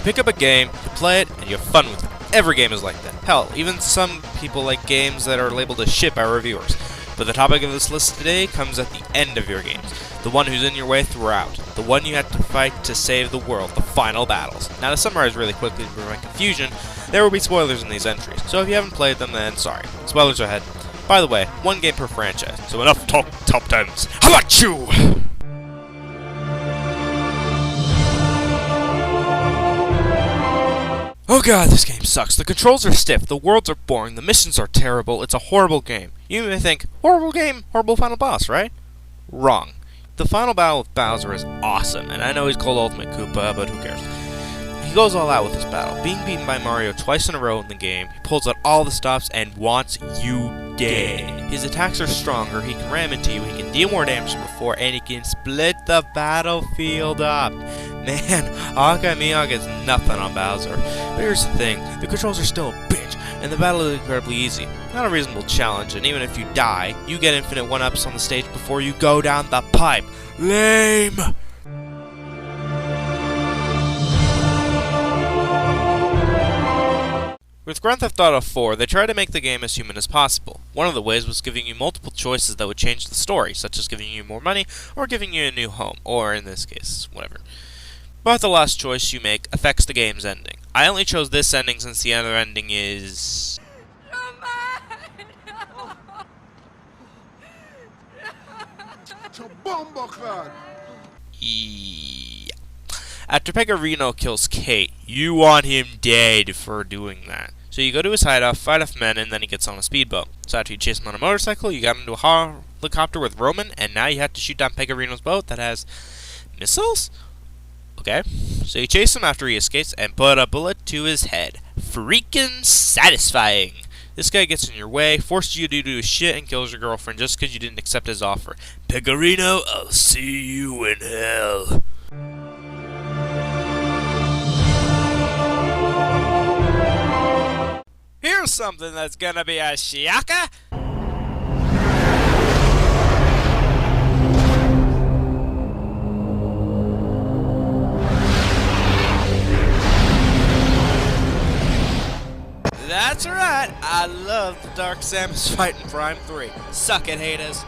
pick up a game, you play it, and you have fun with it. Every game is like that. Hell, even some people like games that are labeled as shit by reviewers. But the topic of this list today comes at the end of your games. The one who's in your way throughout. The one you had to fight to save the world. The final battles. Now to summarize really quickly to prevent confusion, there will be spoilers in these entries. So if you haven't played them, then sorry. Spoilers ahead. By the way, one game per franchise. So enough talk top 10s. How about you? Oh god, this game sucks. The controls are stiff, the worlds are boring, the missions are terrible, it's a horrible game. You may think, horrible game, horrible final boss, right? Wrong. The final battle with Bowser is awesome, and I know he's called Ultimate Koopa, but who cares? He goes all out with this battle, being beaten by Mario twice in a row in the game, he pulls out all the stops and wants you dead. His attacks are stronger, he can ram into you, he can deal more damage than before, and he can split the battlefield up. Man, Hawkeye Miyagi is nothing on Bowser. But here's the thing, the controls are still a bitch, and the battle is incredibly easy. Not a reasonable challenge, and even if you die, you get infinite 1-ups on the stage before you go down the pipe. Lame! With Grand Theft Auto 4, they tried to make the game as human as possible. One of the ways was giving you multiple choices that would change the story, such as giving you more money, or giving you a new home, or in this case, whatever. But the last choice you make affects the game's ending. I only chose this ending since the other ending is... Yeah. After Pecorino kills Kate, you want him dead for doing that. So you go to his hideout, fight off men, and then he gets on a speedboat. So after you chase him on a motorcycle, you got him into a helicopter with Roman, and now you have to shoot down Pecorino's boat that has missiles? Okay. So you chase him after he escapes and put a bullet to his head. Freaking satisfying! This guy gets in your way, forces you to do his shit, and kills your girlfriend just because you didn't accept his offer. Pecorino, I'll see you in hell. Here's something that's gonna be a shiaka. That's right, I love the Dark Samus fight in Prime 3. Suck it, haters.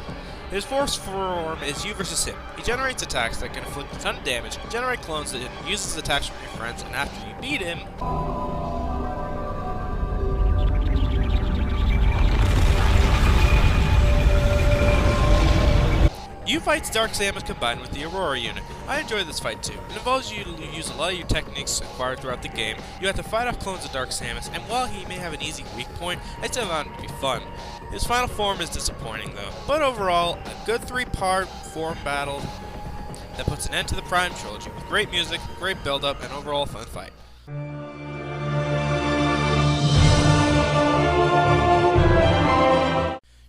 His force form is you versus him. He generates attacks that can inflict a ton of damage, generate clones that uses attacks from your friends, and after you beat him... you fight Dark Samus combined with the Aurora unit. I enjoy this fight too. It involves you to use a lot of your techniques acquired throughout the game. You have to fight off clones of Dark Samus, and while he may have an easy weak point, I still found it to be fun. His final form is disappointing though, but overall, a good 3-part form battle that puts an end to the Prime trilogy with great music, great build-up, and overall fun fight.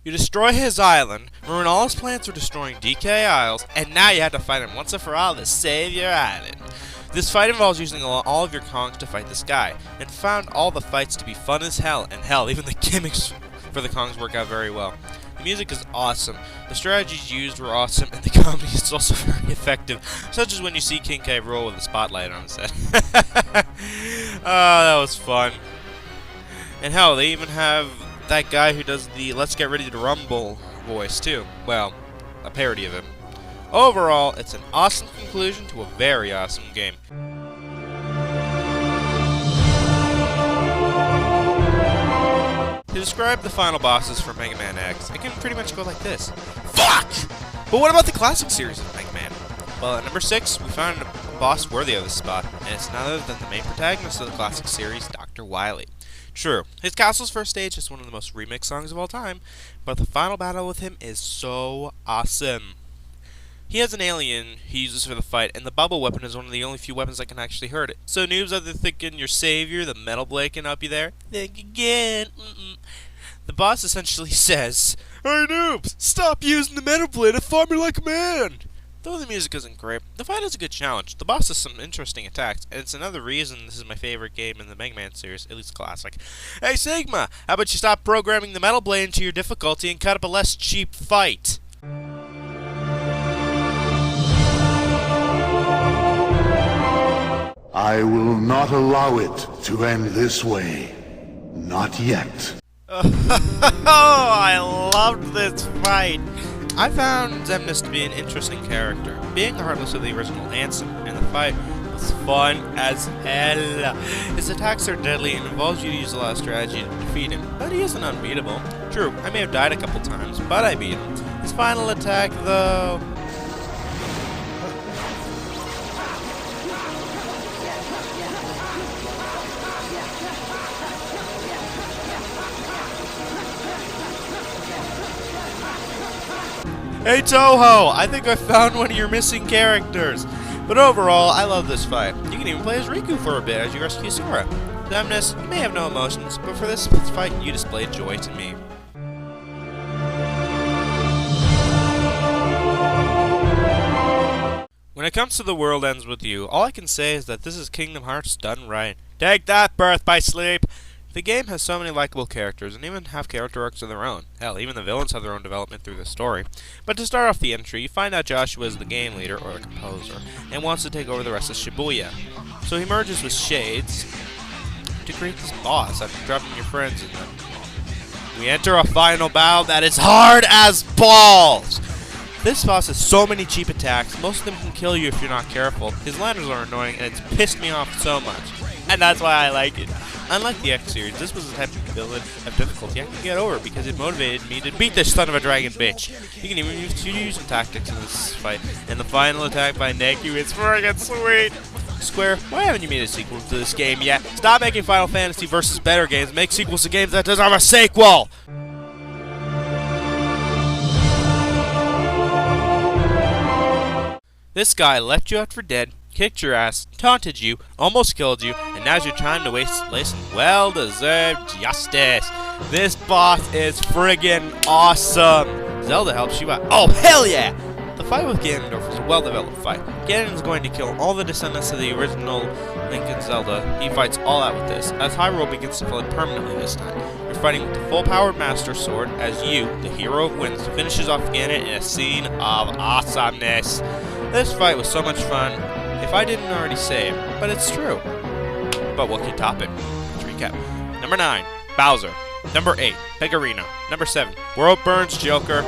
You destroy his island, ruin all his plans for destroying DK Isles, and now you have to fight him once and for all to save your island. This fight involves using all of your Kongs to fight this guy, and found all the fights to be fun as hell, and hell, even the gimmicks for the Kongs work out very well. The music is awesome, the strategies used were awesome, and the comedy is also very effective, such as when you see King K roll with a spotlight on his head. Oh, that was fun. And hell, they even have that guy who does the Let's Get Ready to Rumble voice too. Well, a parody of him. Overall, it's an awesome conclusion to a very awesome game. To describe the final bosses for Mega Man X, it can pretty much go like this. Fuck! But what about the classic series of Mega Man? Well, at number 6, we found a boss worthy of this spot, and it's none other than the main protagonist of the classic series, Dr. Wily. True, his Castle's first stage is one of the most remixed songs of all time, but the final battle with him is so awesome. He has an alien he uses for the fight, and the bubble weapon is one of the only few weapons that can actually hurt it. So noobs out there thinking your savior, the Metal Blade, can help you there? Think again. The boss essentially says, "Hey noobs, stop using the Metal Blade and fight me like a man!" Though the music isn't great, the fight is a good challenge. The boss has some interesting attacks, and it's another reason this is my favorite game in the Mega Man series, at least classic. Hey Sigma, how about you stop programming the Metal Blade into your difficulty and cut up a less cheap fight? I will not allow it to end this way. Not yet. Oh, I loved this fight! I found Xemnas to be an interesting character, being the heartless of the original Ansem, and the fight was fun as hell. His attacks are deadly and involves you to use a lot of strategy to defeat him, but he isn't unbeatable. True, I may have died a couple times, but I beat him. His final attack, though... Hey Toho! I think I found one of your missing characters! But overall, I love this fight. You can even play as Riku for a bit as you rescue Sora. Xemnas, you may have no emotions, but for this fight, you displayed joy to me. When it comes to The World Ends With You, all I can say is that this is Kingdom Hearts done right. Take that, Birth by Sleep! The game has so many likable characters, and even have character arcs of their own. Hell, even the villains have their own development through the story. But to start off the entry, you find out Joshua is the game leader, or the composer, and wants to take over the rest of Shibuya. So he merges with Shades to create this boss after dropping your friends in them. We enter a final battle that is hard as balls! This boss has so many cheap attacks, most of them can kill you if you're not careful. His landers are annoying, and it's pissed me off so much. And that's why I like it. Unlike the X series, this was the type of difficulty I could get over because it motivated me to beat this son of a dragon bitch. You can even use fusion tactics in this fight, and the final attack by Neku is friggin' sweet! Square, why haven't you made a sequel to this game yet? Stop making Final Fantasy vs. better games, make sequels to games that deserve a sequel! This guy left you out for dead, kicked your ass, taunted you, almost killed you, and now's your time to lay some well-deserved justice. This boss is friggin' awesome. Zelda helps you out. Oh, hell yeah! The fight with Ganondorf is a well-developed fight. Ganon is going to kill all the descendants of the original Link and Zelda. He fights all out with this, as Hyrule begins to flood permanently this time. You're fighting with the full-powered Master Sword, as you, the hero of winds, finishes off Ganon in a scene of awesomeness. This fight was so much fun, if I didn't already say it, but it's true. But what can top it? Let's recap. Number 9, Bowser. Number 8, Pegarino. Number 7, World Burns Joker.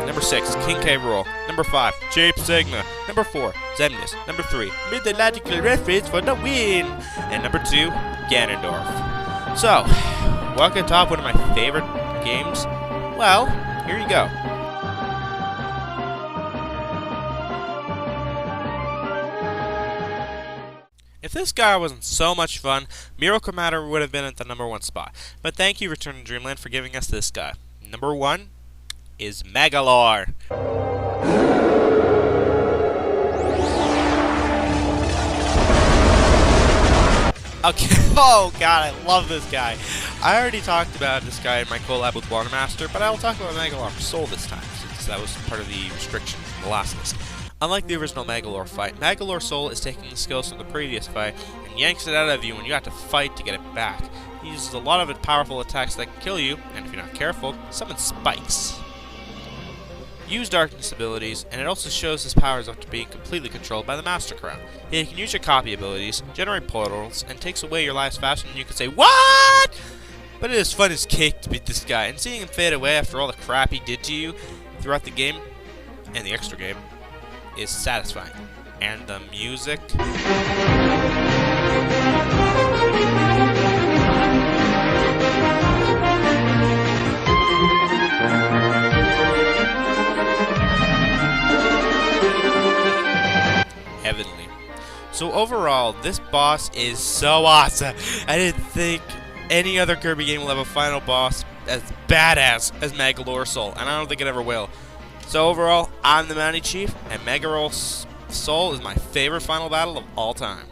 Number 6, King K. Rool. Number 5, Jape Sigma. Number 4, Xemnas. Number 3, Mythological Reference for the win. And number 2, Ganondorf. So, what can top one of my favorite games? Well, here you go. If this guy wasn't so much fun, Miracle Matter would have been at the number 1 spot. But thank you, Return to Dreamland, for giving us this guy. Number 1 is Megalore. Okay, oh god, I love this guy. I already talked about this guy in my collab with Watermaster, but I will talk about Megalore Soul this time, since that was part of the restriction from the last list. Unlike the original Megalore fight, Megalore Soul is taking the skills from the previous fight and yanks it out of you when you have to fight to get it back. He uses a lot of powerful attacks that can kill you, and if you're not careful, summon spikes. Use darkness abilities, and it also shows his powers after being completely controlled by the Master Crown. He can use your copy abilities, generate portals, and takes away your lives faster than you can say, "What?" But it is fun as cake to beat this guy, and seeing him fade away after all the crap he did to you throughout the game, and the extra game, is satisfying. And the music... heavenly. So overall, this boss is so awesome. I didn't think any other Kirby game will have a final boss as badass as Megalore Soul, and I don't think it ever will. So overall, I'm the Mountie Chief, and Megalore Soul is my favorite final battle of all time.